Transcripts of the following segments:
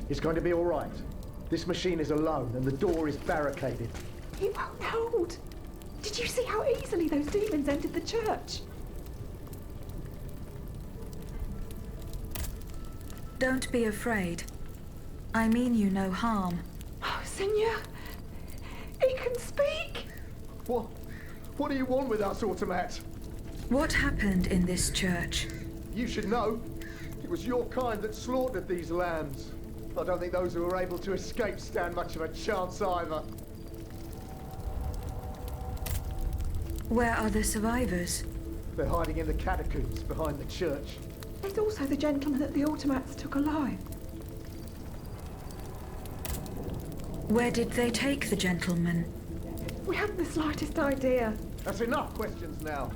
It's going to be all right. This machine is alone and the door is barricaded. It won't hold. Did you see how easily those demons entered the church? Don't be afraid. I mean you no harm. Oh, Seigneur! He can speak! What do you want with us, Automat? What happened in this church? You should know. It was your kind that slaughtered these lambs. I don't think those who were able to escape stand much of a chance either. Where are the survivors? They're hiding in the catacombs behind the church. There's also the gentleman that the automats took alive. Where did they take the gentleman? We haven't the slightest idea. That's enough questions now.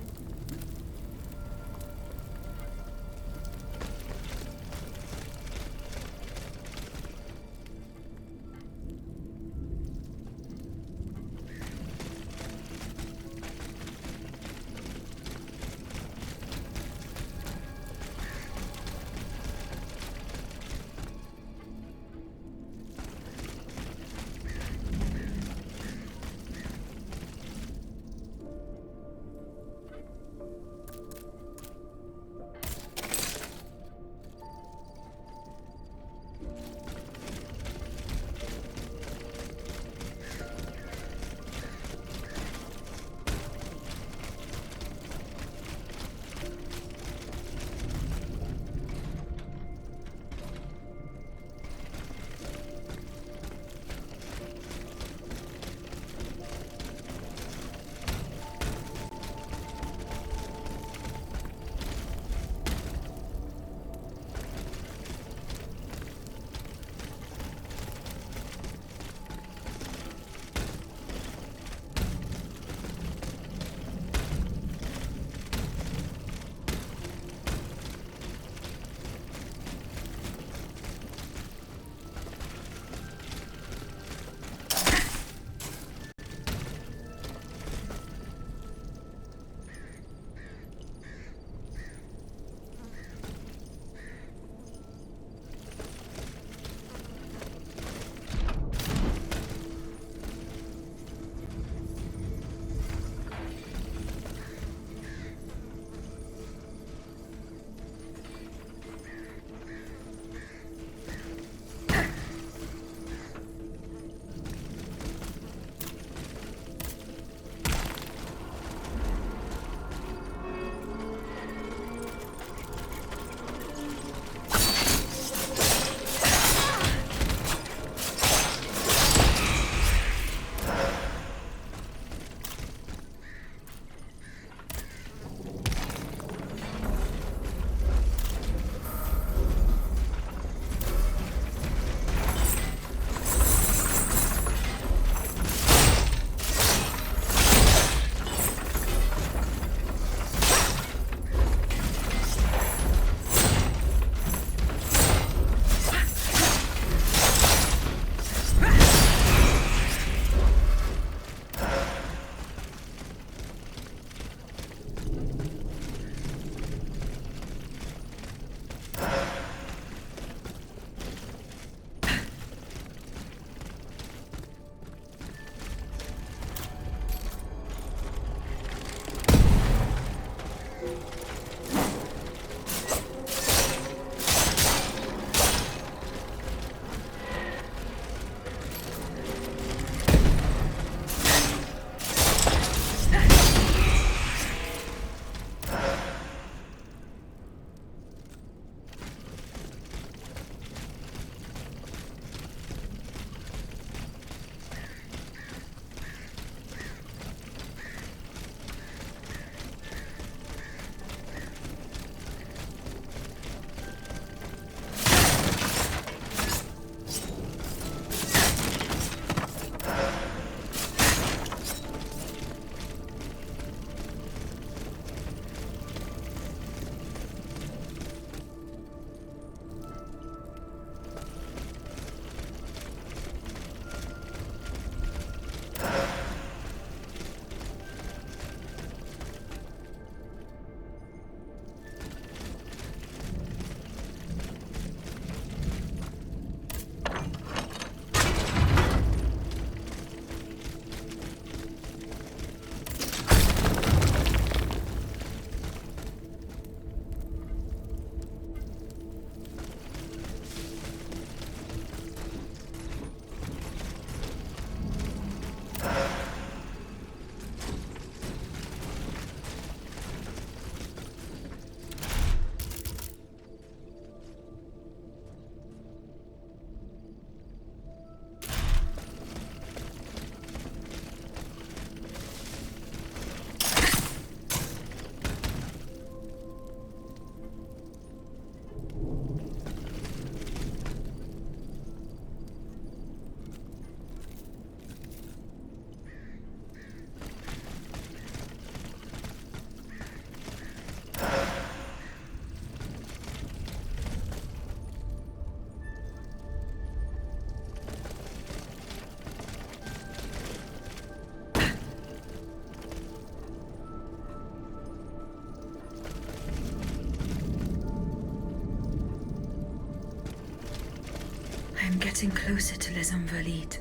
getting closer to Les Invalides.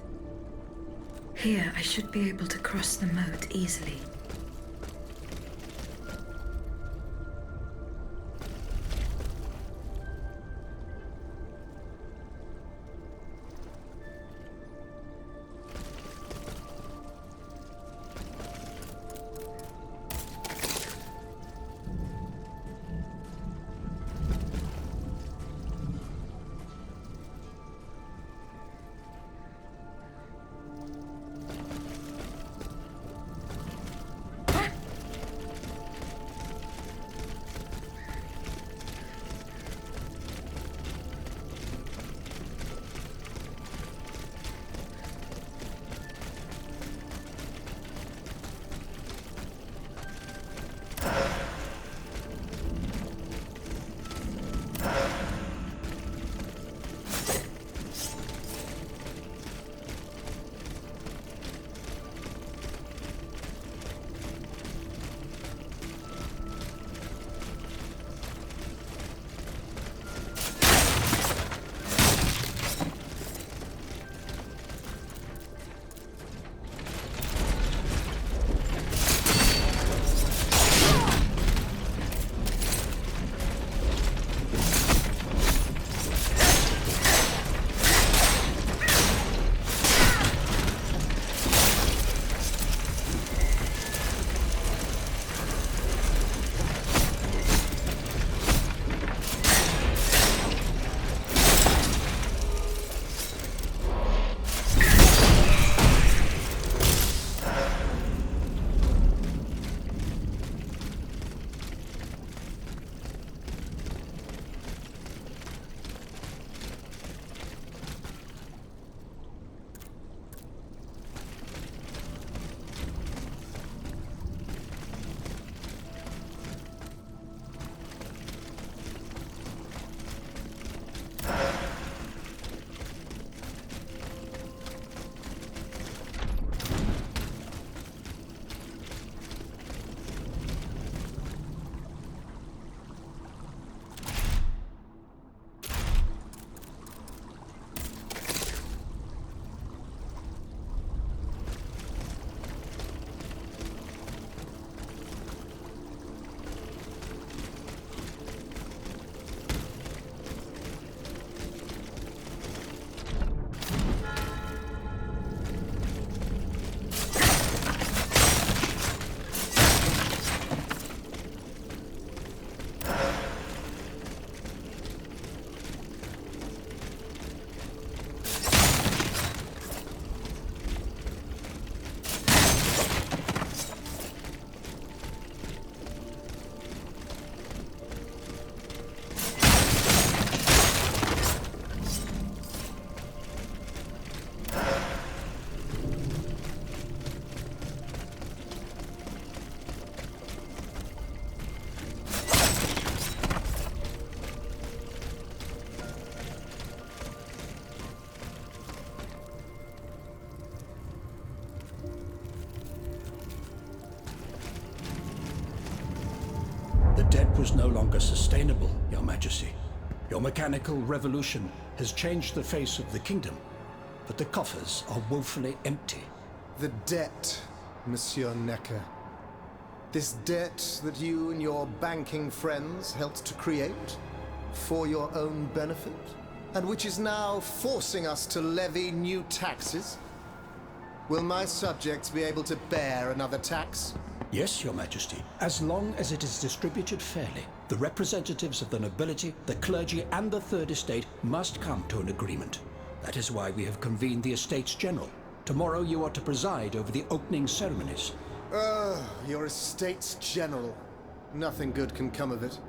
Here, I should be able to cross the moat easily. debt was no longer sustainable, Your Majesty. Your mechanical revolution has changed the face of the kingdom, but the coffers are woefully empty. The debt, Monsieur Necker. This debt that you and your banking friends helped to create for your own benefit, and which is now forcing us to levy new taxes. Will my subjects be able to bear another tax? Yes, Your Majesty, as long as it is distributed fairly. The representatives of the nobility, the clergy, and the Third Estate must come to an agreement. That is why we have convened the Estates General. Tomorrow you are to preside over the opening ceremonies. Your Estates General. Nothing good can come of it.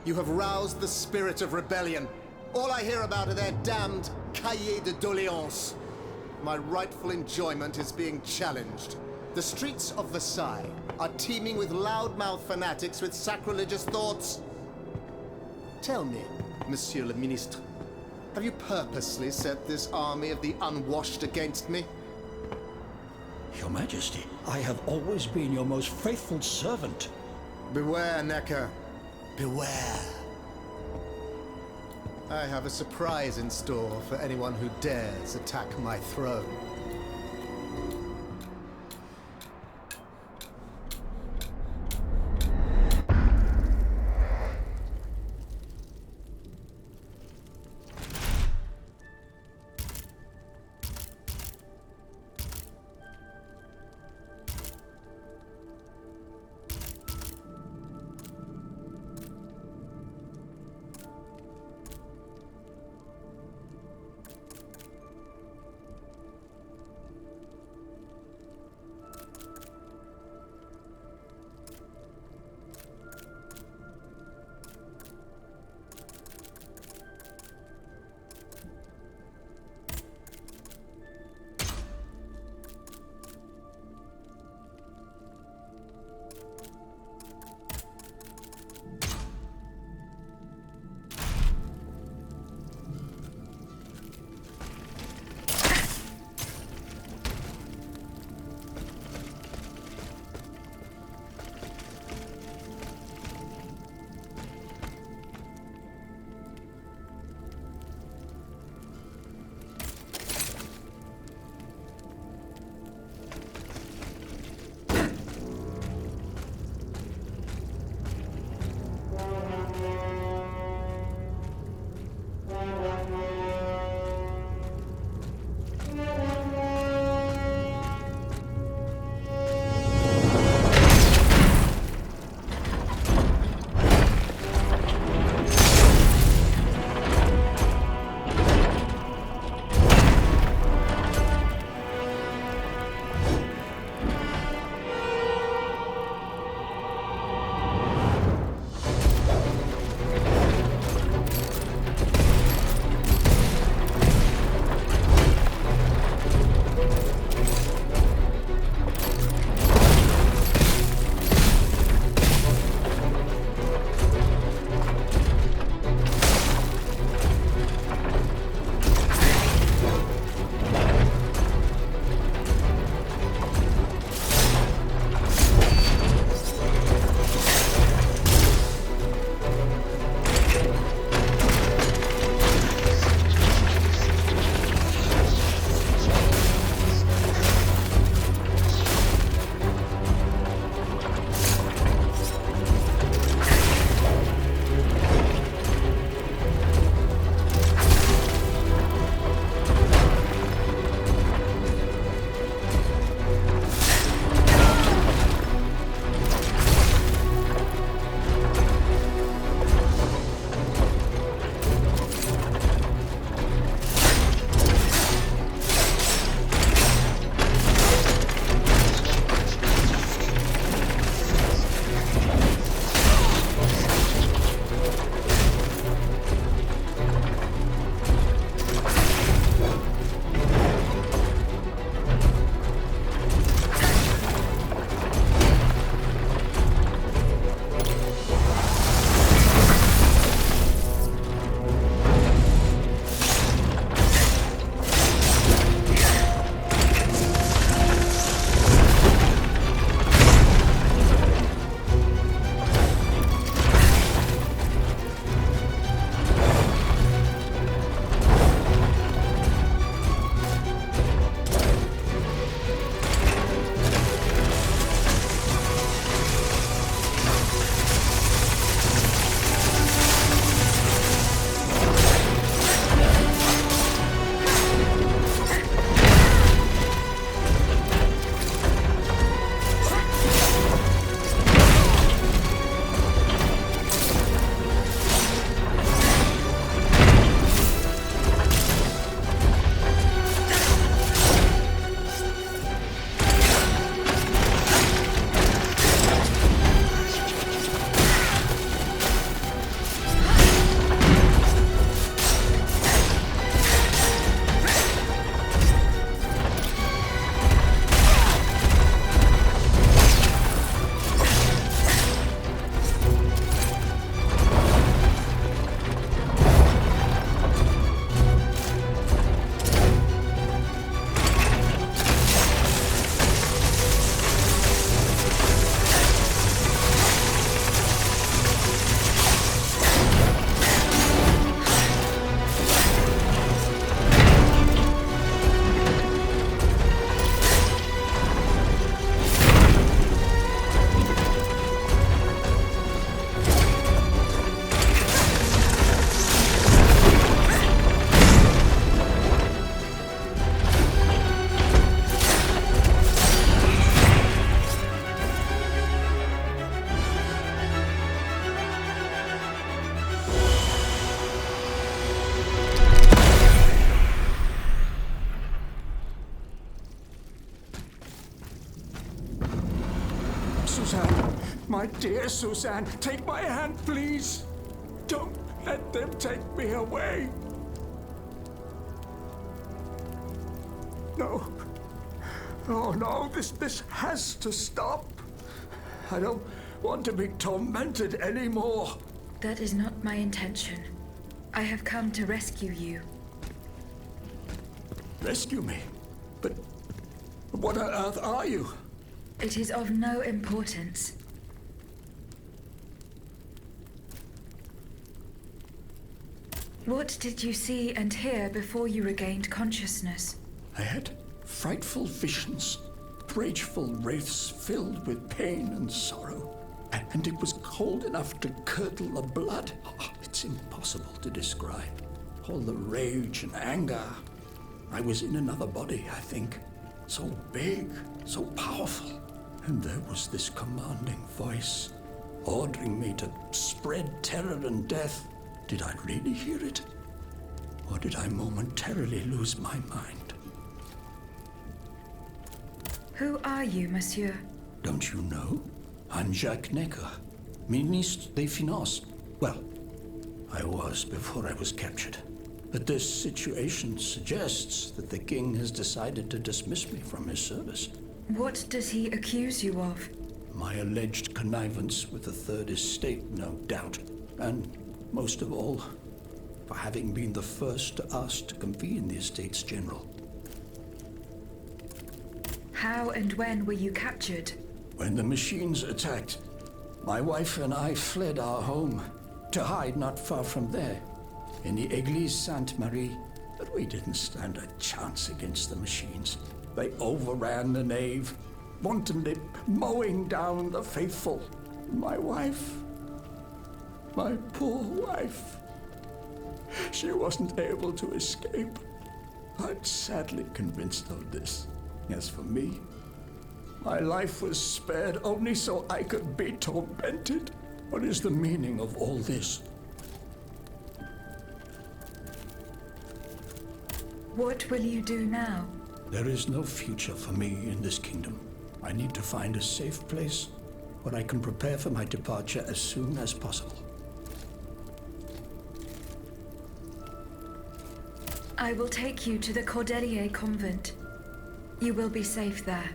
You have roused the spirit of rebellion. All I hear about are their damned cahiers de doléances. My rightful enjoyment is being challenged. The streets of Versailles are teeming with loudmouth fanatics with sacrilegious thoughts. Tell me, Monsieur le Ministre, have you purposely set this army of the unwashed against me? Your Majesty, I have always been your most faithful servant. Beware, Necker. Beware. I have a surprise in store for anyone who dares attack my throne. Suzanne, my dear Suzanne, take my hand, please. Don't let them take me away. No. Oh, no, this has to stop. I don't want to be tormented anymore. That is not my intention. I have come to rescue you. Rescue me? But what on earth are you? It is of no importance. What did you see and hear before you regained consciousness? I had frightful visions, rageful wraiths filled with pain and sorrow. And it was cold enough to curdle the blood. Oh, it's impossible to describe. All the rage and anger. I was in another body, I think. So big, so powerful. And there was this commanding voice, ordering me to spread terror and death. Did I really hear it? Or did I momentarily lose my mind? Who are you, monsieur? Don't you know? I'm Jacques Necker, Ministre des Finances. Well, I was before I was captured. But this situation suggests that the king has decided to dismiss me from his service. What does he accuse you of? My alleged connivance with the Third Estate, no doubt. And most of all, for having been the first to ask to convene the Estates General. How and when were you captured? When the machines attacked, my wife and I fled our home to hide not far from there, in the Église Sainte-Marie. But we didn't stand a chance against the machines. They overran the nave, wantonly mowing down the faithful. My wife, my poor wife, she wasn't able to escape. I'm sadly convinced of this. As for me, my life was spared only so I could be tormented. What is the meaning of all this? What will you do now? There is no future for me in this kingdom. I need to find a safe place where I can prepare for my departure as soon as possible. I will take you to the Cordelier convent. You will be safe there.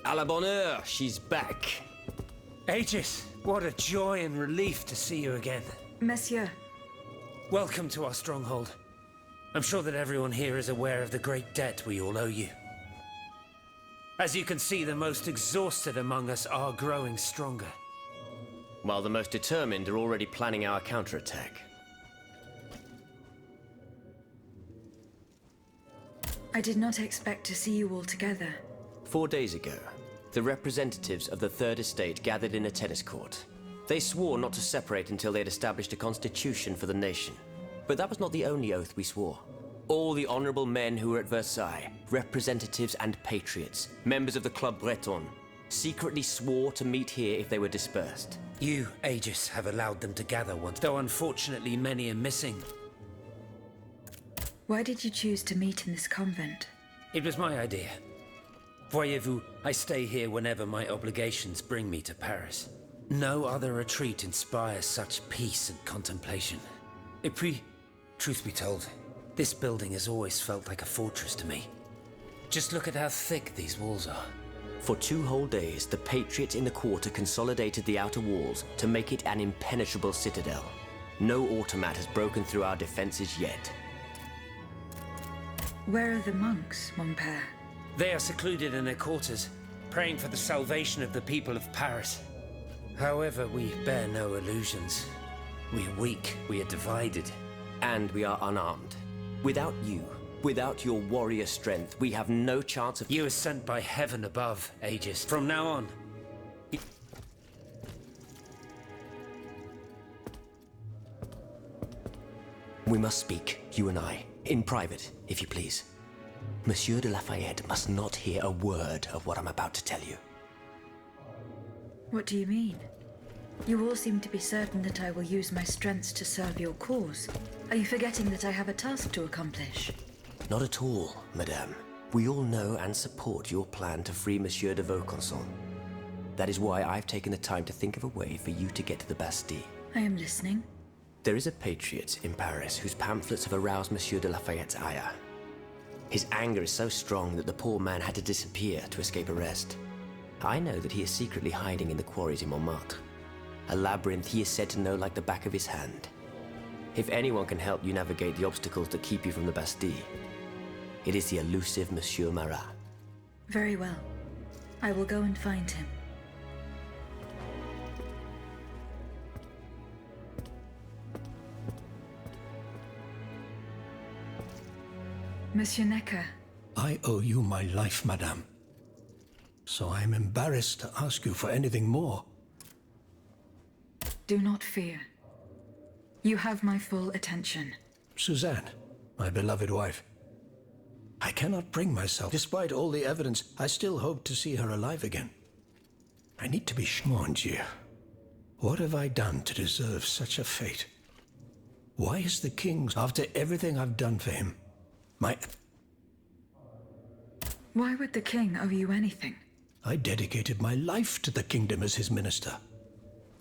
À la bonne heure, she's back. Aegis, what a joy and relief to see you again. Monsieur, Welcome to our stronghold. I'm sure that everyone here is aware of the great debt we all owe you. As you can see, the most exhausted among us are growing stronger. While the most determined are already planning our counterattack. I did not expect to see you all together. 4 days ago, the representatives of the Third Estate gathered in a tennis court. They swore not to separate until they had established a constitution for the nation. But that was not the only oath we swore. All the honorable men who were at Versailles, representatives and patriots, members of the Club Breton, secretly swore to meet here if they were dispersed. You, Aegis, have allowed them to gather once, though unfortunately many are missing. Why did you choose to meet in this convent? It was my idea. Voyez-vous, I stay here whenever my obligations bring me to Paris. No other retreat inspires such peace and contemplation. Et puis, truth be told, this building has always felt like a fortress to me. Just look at how thick these walls are. For 2 whole days, the patriots in the quarter consolidated the outer walls to make it an impenetrable citadel. No automat has broken through our defenses yet. Where are the monks, mon père? They are secluded in their quarters, praying for the salvation of the people of Paris. However, we bear no illusions. We are weak, we are divided. And we are unarmed. Without you, without your warrior strength, we have no chance of— You are sent by heaven above, Aegis. From now on, We must speak, you and I, in private, if you please. Monsieur de Lafayette must not hear a word of what I'm about to tell you. What do you mean? You all seem to be certain that I will use my strengths to serve your cause. Are you forgetting that I have a task to accomplish? Not at all, madame. We all know and support your plan to free Monsieur de Vaucanson. That is why I've taken the time to think of a way for you to get to the Bastille. I am listening. There is a patriot in Paris whose pamphlets have aroused Monsieur de Lafayette's ire. His anger is so strong that the poor man had to disappear to escape arrest. I know that he is secretly hiding in the quarries in Montmartre, a labyrinth he is said to know like the back of his hand. If anyone can help you navigate the obstacles that keep you from the Bastille, it is the elusive Monsieur Marat. Very well. I will go and find him. Monsieur Necker. I owe you my life, madame. So I am embarrassed to ask you for anything more. Do not fear. You have my full attention. Suzanne, my beloved wife. I cannot bring myself. Despite all the evidence, I still hope to see her alive again. I need to be sure. Mon Dieu. What have I done to deserve such a fate? Why is the king, after everything I've done for him, Why would the king owe you anything? I dedicated my life to the kingdom as his minister.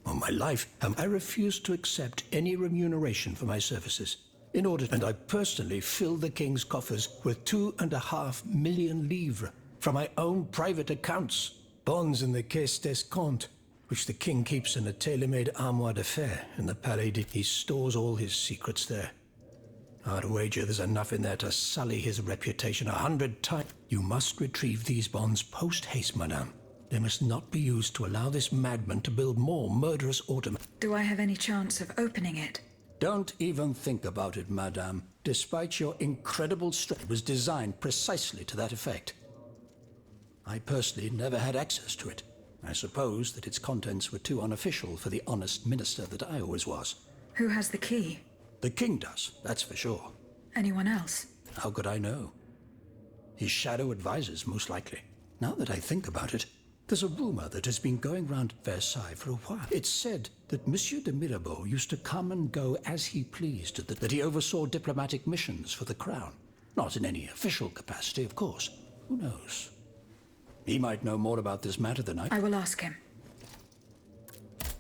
All my life, I refused to accept any remuneration for my services. And I personally filled the king's coffers with 2.5 million livres from my own private accounts, bonds in the Caisse d'Escompte, which the king keeps in a tailor-made armoire de fer in the Palais de... He stores all his secrets there. I'd wager there's enough in there to sully his reputation 100 times. You must retrieve these bonds post-haste, madame. They must not be used to allow this madman to build more murderous automaton. Do I have any chance of opening it? Don't even think about it, madame. Despite your incredible strength, it was designed precisely to that effect. I personally never had access to it. I suppose that its contents were too unofficial for the honest minister that I always was. Who has the key? The king does, that's for sure. Anyone else? How could I know? His shadow advisors, most likely. Now that I think about it, there's a rumor that has been going round Versailles for a while. It's said that Monsieur de Mirabeau used to come and go as he pleased, that he oversaw diplomatic missions for the crown. Not in any official capacity, of course. Who knows? He might know more about this matter than I... I will ask him.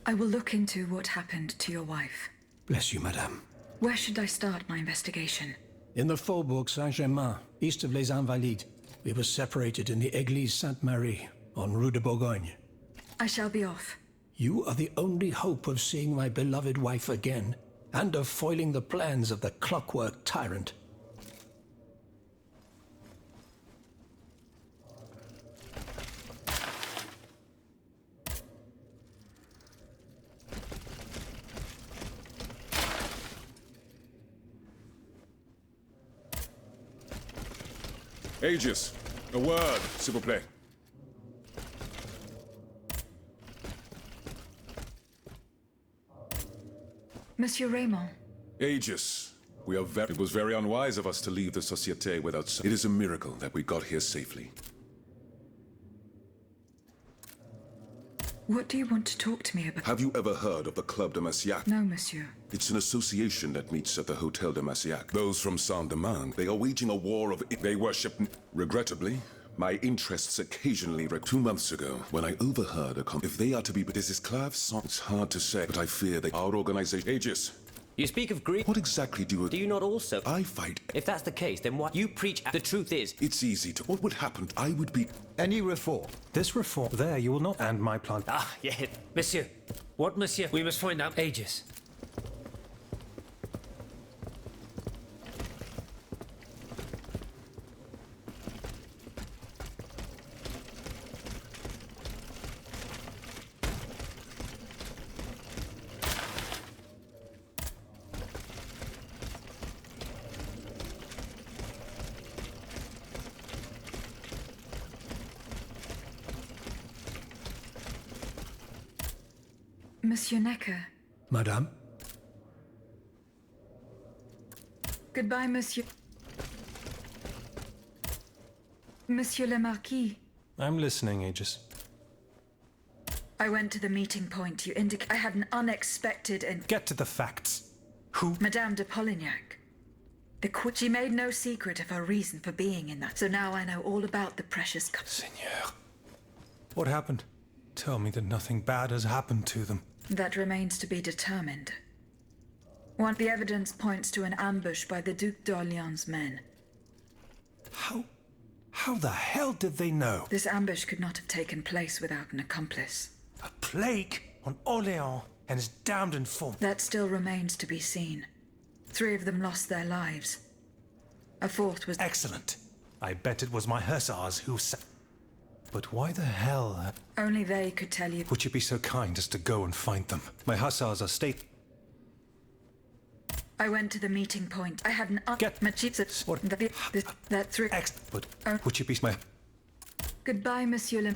I will look into what happened to your wife. Bless you, madame. Where should I start my investigation? In the Faubourg Saint-Germain, east of Les Invalides. We were separated in the Église Sainte-Marie, on Rue de Bourgogne. I shall be off. You are the only hope of seeing my beloved wife again, and of foiling the plans of the clockwork tyrant. Aegis, a word, s'il vous plaît. Monsieur Raymond. Aegis, it was very unwise of us to leave the Société without... It is a miracle that we got here safely. What do you want to talk to me about? Have you ever heard of the Club de Massiac? No, monsieur. It's an association that meets at the Hotel de Massiac. Those from Saint-Domingue, they are waging a war of... They worship... Regrettably, my interests occasionally... 2 months ago, when I overheard if they are to be... This is Clave's song. It's hard to say, but I fear that our organization... Aegis! You speak of greed. What exactly do you... Do you not also... I fight... If that's the case, then what you preach... The truth is... It's easy to... What would happen? I would be... Any reform. This reform... There, you will not... And my plan... Ah, yeah. Monsieur. What, monsieur? We must find out. Aegis. Monsieur Necker. Madame? Goodbye, Monsieur. Monsieur le Marquis. I'm listening, Aegis. I went to the meeting point you indicate. I had an unexpected and... Get to the facts. Who? Madame de Polignac. She made no secret of her reason for being in that, so now I know all about the precious... Seigneur. What happened? Tell me that nothing bad has happened to them. That remains to be determined. The evidence points to an ambush by the Duc d'Orléans' men. How the hell did they know? This ambush could not have taken place without an accomplice. A plague on Orléans and his damned informant. That still remains to be seen. 3 of them lost their lives. A 4th was... Excellent. I bet it was my hussars who But why the hell... Only they could tell you. Would you be so kind as to go and find them? My hussars are I went to the meeting point. I had an... Get... What? That 3... But would you be my... Goodbye, Monsieur le...